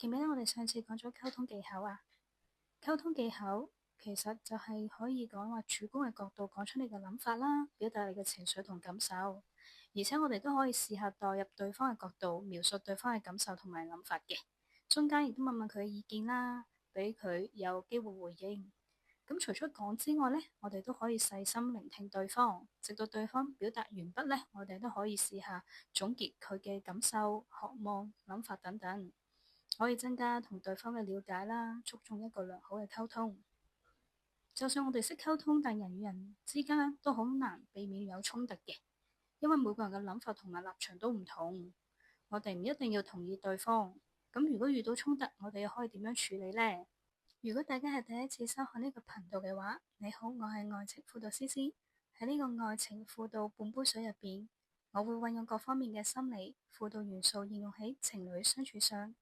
記唔記得我哋上次講咗溝通技巧啊？溝通技巧其實就係可以講話主觀嘅角度講出你嘅諗法啦，表達你嘅情緒同感受，而且我哋都可以試下代入對方嘅角度，描述對方嘅感受同埋諗法嘅，中間亦都問問佢嘅意見啦，俾佢有機會回應。咁除咗講之外呢，我哋都可以細心聆聽對方，直到對方表達完畢呢，我哋都可以試下總結佢嘅感受、渴望、諗法等等。可以增加同對方嘅了解啦，促進一個良好嘅溝通。就算我哋識溝通，但人與人之間都好難避免有衝突嘅，因為每個人嘅諗法同埋立場都唔同。我哋唔一定要同意對方。咁如果遇到衝突，我哋又可以點樣處理呢？如果大家係第一次收看呢個頻道嘅話，你好，我係愛情輔導師師。喺呢個愛情輔導半杯水入邊，我會運用各方面嘅心理輔導元素應用喺情侶相處上，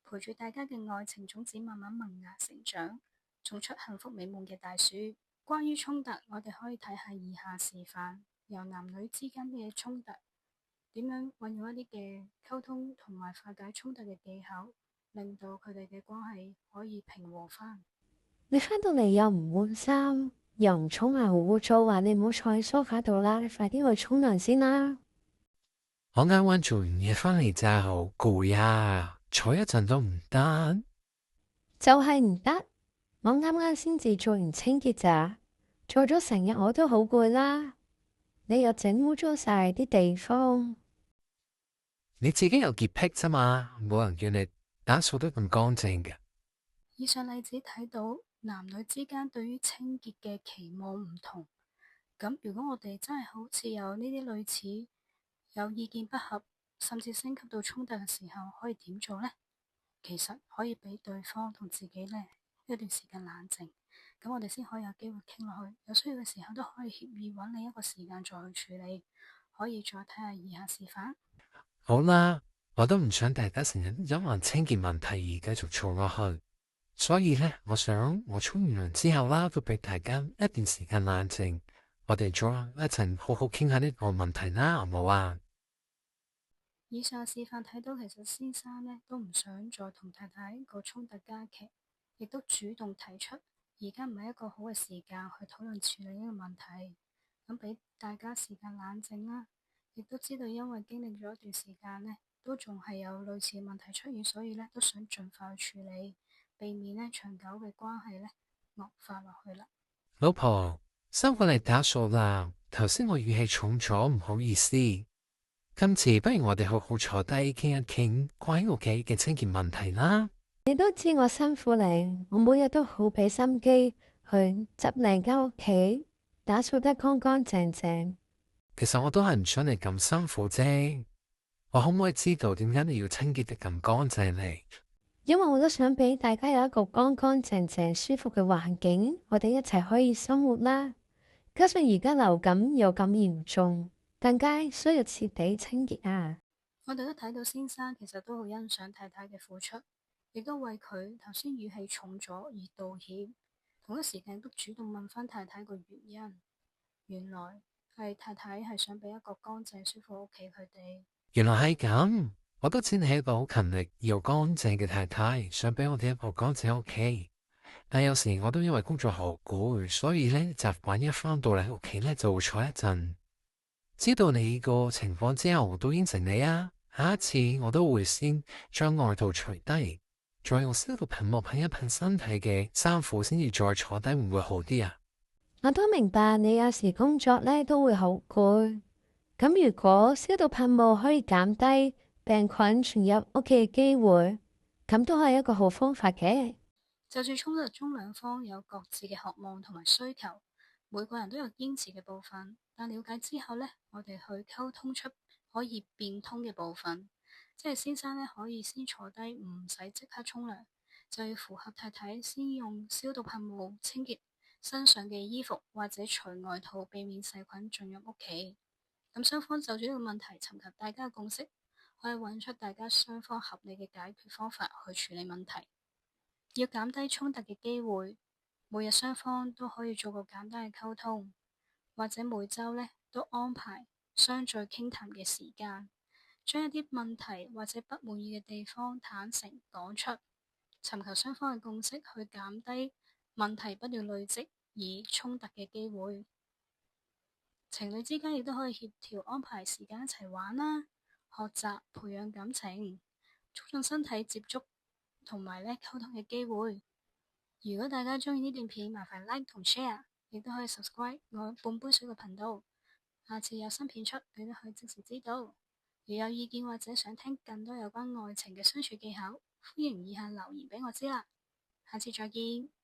陪住大家嘅愛情種子慢慢萌芽成長，種出幸福美滿嘅大樹。關於衝突，我哋可以睇下以下示範，由男女之間嘅衝突點樣運用一啲嘅溝通同埋化解衝突嘅技巧，令到佢哋嘅關係可以平和翻。你返到嚟又唔換衫，又唔沖牙好污糟，話你唔好坐喺梳化度啦，你快啲去沖涼先啦。我啱啱做完嘢返嚟就好攰啊，坐一陣都唔得。就係唔得，我啱啱先至做完清潔咋，做咗成日我都好攰啦。你又整污糟晒啲地方，你自己有潔癖啫嘛，冇人叫你打掃得咁乾淨嘅。以上例子睇到男女之間對於清潔嘅期望唔同。咁如果我哋真係好似有呢啲類似有意見不合，甚至升級到衝突嘅時候，可以點做呢？其實可以俾對方同自己呢一段時間冷靜，咁我哋先可以有機會傾落去。有需要嘅時候都可以協議揾另一個時間再去處理。可以再睇下以下示範。好啦，我都唔想大家成日因為清潔問題而繼續嘈落去，所以呢，我想我沖完涼之後啦，都俾大家一段時間冷靜，我哋再一齊好好傾下呢個問題啦，好唔好啊？以上示範睇到，其實先生呢都唔想再同太太個衝突加劇，亦都主動提出而家唔係一個好嘅時間去討論處理呢個問題，咁俾大家時間冷靜啦。亦都知道因為經歷咗一段時間呢，都仲係有類似嘅問題出現，所以呢都想盡快去處理，避免呢長久嘅關係呢惡化落去啦。老婆，辛苦你打掃啦，頭先我語氣重咗，唔好意思。今次不如我哋好好坐低傾一傾關於屋企嘅清潔問題啦。你都知我辛苦你，我每日都好俾心機去執靚間屋企，打掃得乾乾淨淨。其實我都係唔想你咁辛苦啫。我可唔可以知道點解你要清潔得咁乾淨呢？因為我都想俾大家有一個乾乾淨淨、舒服嘅環境，我哋一齊可以生活啦。加上而家流感又咁嚴重，更加需要徹底清潔啊！我哋都睇到先生其實都好欣賞太太嘅付出，亦都為佢頭先語氣重咗而道歉，同一時間都主動問翻太太個原因。原來係太太係想俾一個乾淨舒服屋企佢哋。原來係咁，我都知你係一個好勤力又乾淨嘅太太，想俾我哋一個乾淨屋企。但有時我都因為工作好攰，所以呢習慣一返到嚟屋企呢就會坐一陣。知道你個情況之後，我都應承你啊。下一次我都會先將外套除低，再用消毒噴霧噴一噴身體嘅衫褲，先至再坐低，會唔會好啲啊？我都明白你有時工作呢都會好攰，咁如果消毒噴霧可以減低病菌傳入屋企嘅機會，咁都係一個好方法嘅。就算衝突中兩方有各自嘅渴望同埋需求，每個人都有堅持嘅部分，但了解之後呢，我哋去溝通出可以變通嘅部分。即係先生呢，可以先坐低，唔使即刻沖涼，就要符合太太先用消毒噴霧清潔身上嘅衣服或者除外套，避免細菌進入屋企。咁雙方就住呢個問題尋求大家嘅共識，可以揾出大家雙方合理嘅解決方法去處理問題。要減低衝突嘅機會，每日雙方都可以做個簡單嘅溝通，或者每週呢都安排相聚傾談嘅時間，將一啲問題或者不滿意嘅地方坦誠講出，尋求雙方嘅共識去減低問題不斷累積而衝突嘅機會。情侶之間亦都可以協調安排時間一齊玩啦，學習培養感情，促進身體接觸同埋溝通嘅機會。如果大家鍾意呢段片，麻煩 like 同 share， 亦都可以 subscribe 我半杯水嘅頻道。下次有新片出，你都可以即時知道。如有意見或者想聽更多有關愛情嘅相處技巧，歡迎以下留言俾我知啦。下次再見。